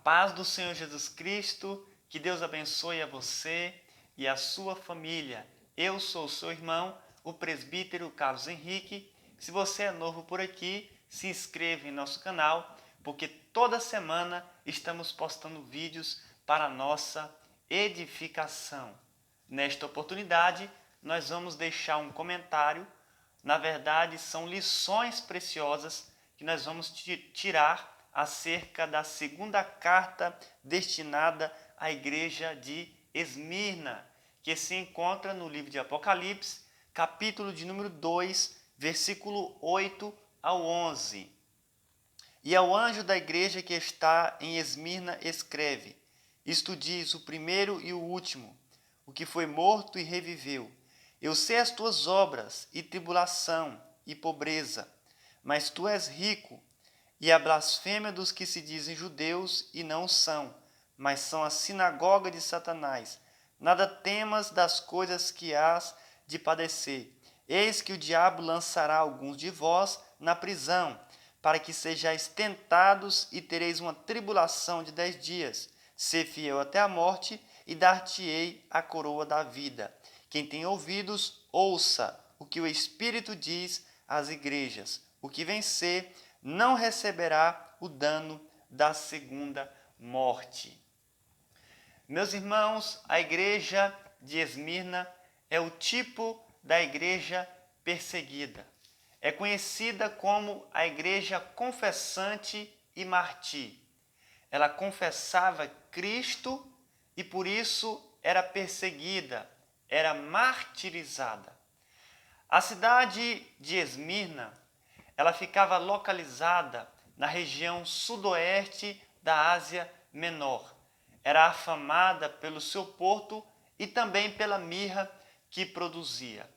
paz do Senhor Jesus Cristo, que Deus abençoe a você e a sua família. Eu sou o seu irmão, o presbítero Carlos Henrique. Se você é novo por aqui, se inscreva em nosso canal, porque toda semana estamos postando vídeos para a nossa edificação. Nesta oportunidade, nós vamos deixar um comentário. Na verdade, são lições preciosas que nós vamos tirar acerca da segunda carta destinada à igreja de Esmirna, que se encontra no livro de Apocalipse, capítulo de número 2, versículo 8 ao 11. E ao anjo da igreja que está em Esmirna escreve: Isto diz o primeiro e o último, o que foi morto e reviveu. Eu sei as tuas obras, e tribulação, e pobreza, mas tu és rico, e a blasfêmia dos que se dizem judeus e não são, mas são a sinagoga de Satanás. Nada temas das coisas que hás de padecer. Eis que o diabo lançará alguns de vós na prisão, para que sejais tentados e tereis uma tribulação de 10 dias. Sê fiel até a morte, e dar-te-ei a coroa da vida. Quem tem ouvidos, ouça o que o Espírito diz às igrejas. O que vencer não receberá o dano da segunda morte. Meus irmãos, a igreja de Esmirna é o tipo da igreja perseguida. É conhecida como a igreja confessante e martir. Ela confessava Cristo e por isso era perseguida, era martirizada. A cidade de Esmirna, ela ficava localizada na região sudoeste da Ásia Menor. Era afamada pelo seu porto e também pela mirra que produzia.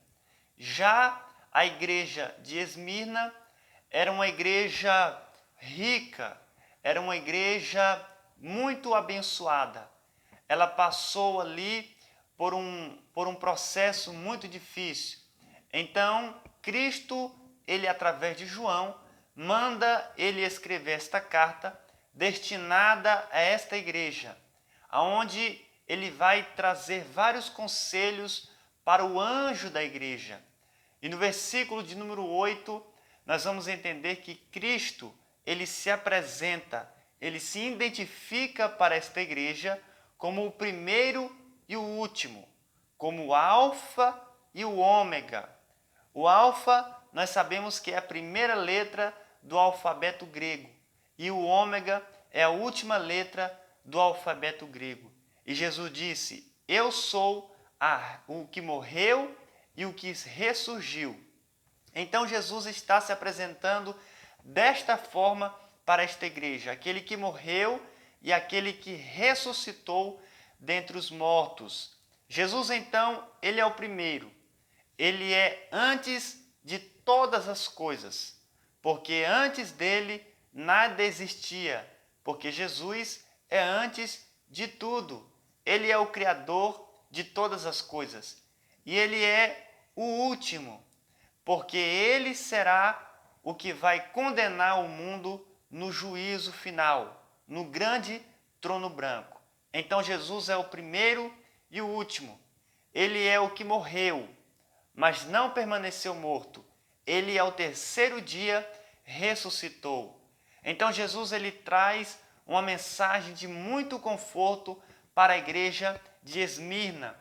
Já a igreja de Esmirna era uma igreja rica, era uma igreja muito abençoada. Ela passou ali por um processo muito difícil. Então, Cristo, ele através de João, manda ele escrever esta carta destinada a esta igreja, aonde ele vai trazer vários conselhos para o anjo da igreja. E no versículo de número 8, nós vamos entender que Cristo, ele se apresenta, ele se identifica para esta igreja como o primeiro e o último, como o alfa e o ômega. O alfa, nós sabemos que é a primeira letra do alfabeto grego, e o ômega é a última letra do alfabeto grego. E Jesus disse: Eu sou o que morreu e o que ressurgiu. Então Jesus está se apresentando desta forma para esta igreja, aquele que morreu e aquele que ressuscitou dentre os mortos. Jesus, então, ele é o primeiro. Ele é antes de todas as coisas, porque antes dele nada existia, porque Jesus é antes de tudo. Ele é o Criador de todas as coisas. E ele é o último, porque ele será o que vai condenar o mundo no juízo final, no grande trono branco. Então Jesus é o primeiro e o último. Ele é o que morreu, mas não permaneceu morto. Ele ao terceiro dia ressuscitou. Então Jesus ele traz uma mensagem de muito conforto para a igreja de Esmirna,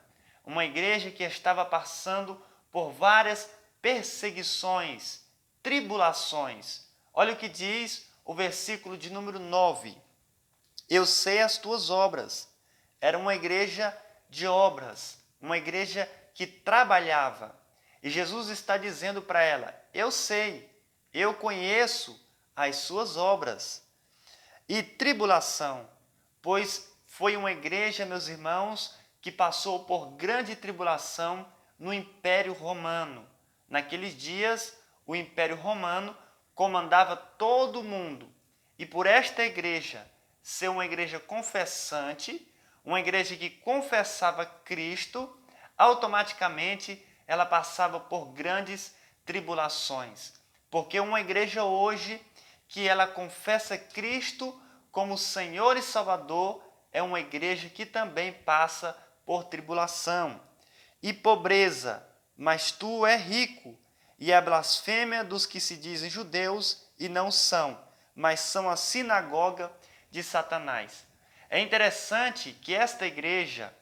uma igreja que estava passando por várias perseguições, tribulações. Olha o que diz o versículo de número 9. Eu sei as tuas obras. Era uma igreja de obras, uma igreja que trabalhava. E Jesus está dizendo para ela: eu sei, eu conheço as suas obras. E tribulação, pois foi uma igreja, meus irmãos, que passou por grande tribulação no Império Romano. Naqueles dias, o Império Romano comandava todo o mundo. E por esta igreja ser uma igreja confessante, uma igreja que confessava Cristo, automaticamente ela passava por grandes tribulações. Porque uma igreja hoje que ela confessa Cristo como Senhor e Salvador, é uma igreja que também passa por tribulação e pobreza, mas tu és rico, e a blasfêmia dos que se dizem judeus e não são, mas são a sinagoga de Satanás. É interessante que esta igreja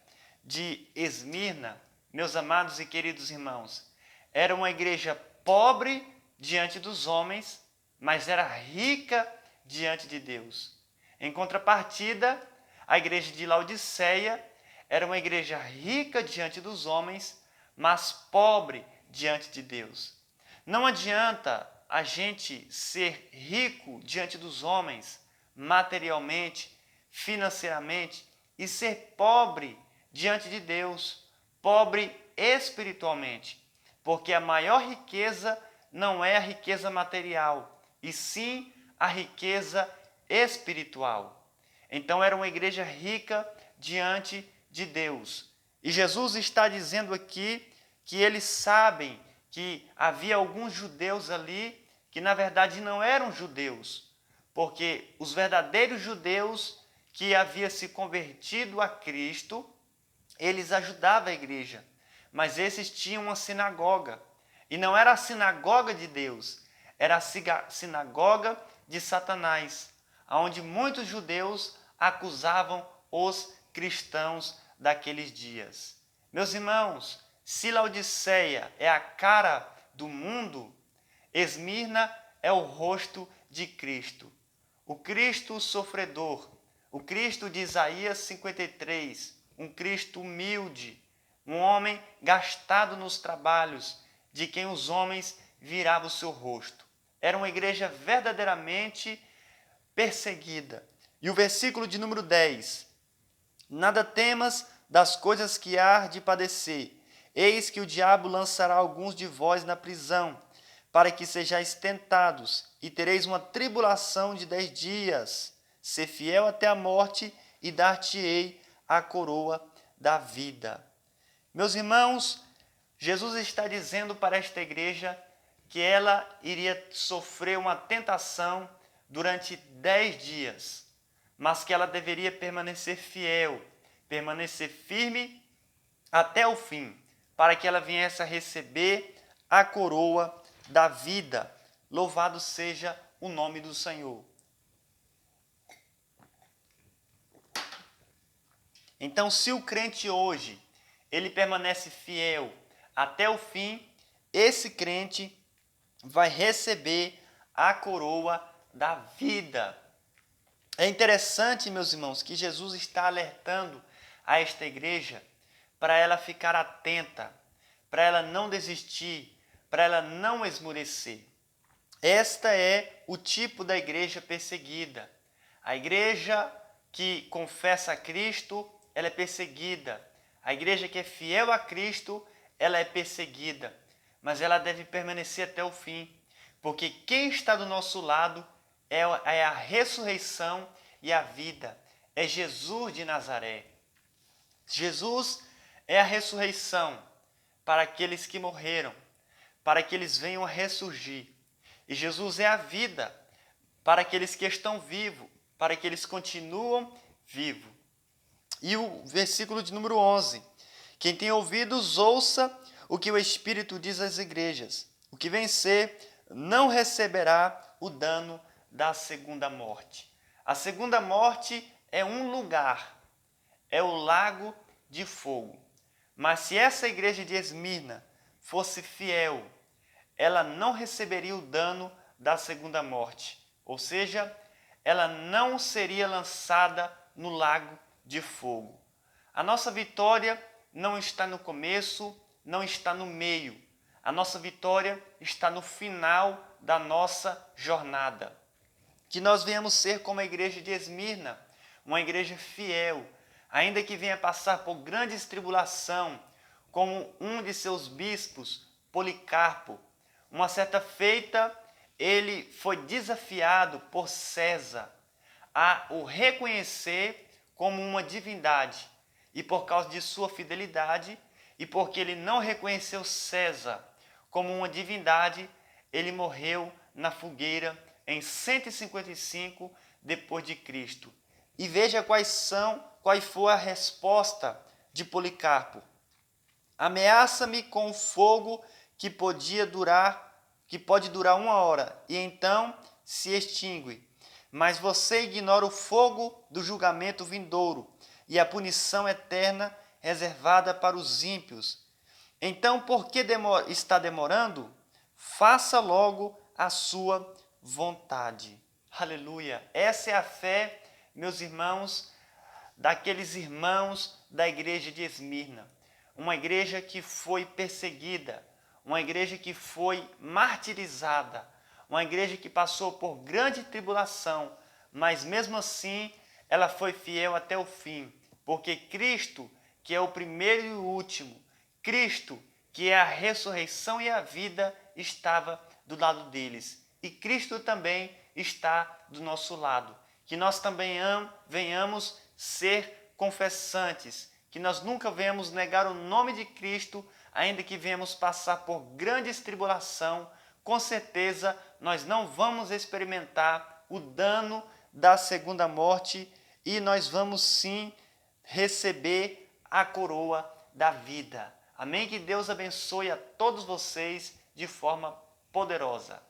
de Esmirna, meus amados e queridos irmãos, era uma igreja pobre diante dos homens, mas era rica diante de Deus. Em contrapartida, a igreja de Laodiceia era uma igreja rica diante dos homens, mas pobre diante de Deus. Não adianta a gente ser rico diante dos homens, materialmente, financeiramente, e ser pobre diante de Deus, pobre espiritualmente, porque a maior riqueza não é a riqueza material, e sim a riqueza espiritual. Então era uma igreja rica diante de Deus. E Jesus está dizendo aqui que eles sabem que havia alguns judeus ali que na verdade não eram judeus, porque os verdadeiros judeus que haviam se convertido a Cristo, eles ajudavam a igreja, mas esses tinham uma sinagoga, e não era a sinagoga de Deus, era a sinagoga de Satanás, onde muitos judeus acusavam os cristãos daqueles dias. Meus irmãos, se Laodiceia é a cara do mundo, Esmirna é o rosto de Cristo. O Cristo sofredor, o Cristo de Isaías 53, um Cristo humilde, um homem gastado nos trabalhos, de quem os homens viravam o seu rosto. Era uma igreja verdadeiramente perseguida. E o versículo de número 10. Nada temas das coisas que há de padecer. Eis que o diabo lançará alguns de vós na prisão, para que sejais tentados, e tereis uma tribulação de 10 dias. Ser fiel até a morte, e dar-te-ei a coroa da vida. Meus irmãos, Jesus está dizendo para esta igreja que ela iria sofrer uma tentação durante 10 dias, mas que ela deveria permanecer fiel, permanecer firme até o fim, para que ela viesse a receber a coroa da vida. Louvado seja o nome do Senhor. Então, se o crente hoje, ele permanece fiel até o fim, esse crente vai receber a coroa da vida. É interessante, meus irmãos, que Jesus está alertando a esta igreja para ela ficar atenta, para ela não desistir, para ela não esmorecer. Esta é o tipo da igreja perseguida. A igreja que confessa a Cristo, ela é perseguida. A igreja que é fiel a Cristo, ela é perseguida. Mas ela deve permanecer até o fim, porque quem está do nosso lado é a ressurreição e a vida. É Jesus de Nazaré. Jesus é a ressurreição para aqueles que morreram, para que eles venham a ressurgir. E Jesus é a vida para aqueles que estão vivos, para que eles continuam vivos. E o versículo de número 11. Quem tem ouvidos, ouça o que o Espírito diz às igrejas. O que vencer não receberá o dano da segunda morte. A segunda morte é um lugar, é o lago de fogo. Mas se essa igreja de Esmirna fosse fiel, ela não receberia o dano da segunda morte. Ou seja, ela não seria lançada no lago de fogo. A nossa vitória não está no começo, não está no meio. A nossa vitória está no final da nossa jornada. Que nós venhamos ser como a igreja de Esmirna, uma igreja fiel, ainda que venha passar por grandes tribulação, como um de seus bispos, Policarpo. Uma certa feita, ele foi desafiado por César a o reconhecer como uma divindade. E por causa de sua fidelidade, e porque ele não reconheceu César como uma divindade, ele morreu na fogueira em 155 depois de Cristo. E veja qual foi a resposta de Policarpo. Ameaça-me com fogo que pode durar 1 hora, e então se extingue. Mas você ignora o fogo do julgamento vindouro e a punição eterna reservada para os ímpios. Então, por que está demorando? Faça logo a sua vontade. Aleluia! Essa é a fé, meus irmãos, daqueles irmãos da igreja de Esmirna. Uma igreja que foi perseguida, uma igreja que foi martirizada, uma igreja que passou por grande tribulação, mas mesmo assim ela foi fiel até o fim, porque Cristo, que é o primeiro e o último, Cristo, que é a ressurreição e a vida, estava do lado deles. E Cristo também está do nosso lado. Que nós também venhamos ser confessantes, que nós nunca venhamos negar o nome de Cristo, ainda que venhamos passar por grandes tribulação, com certeza nós não vamos experimentar o dano da segunda morte e nós vamos sim receber a coroa da vida. Amém? Que Deus abençoe a todos vocês de forma poderosa.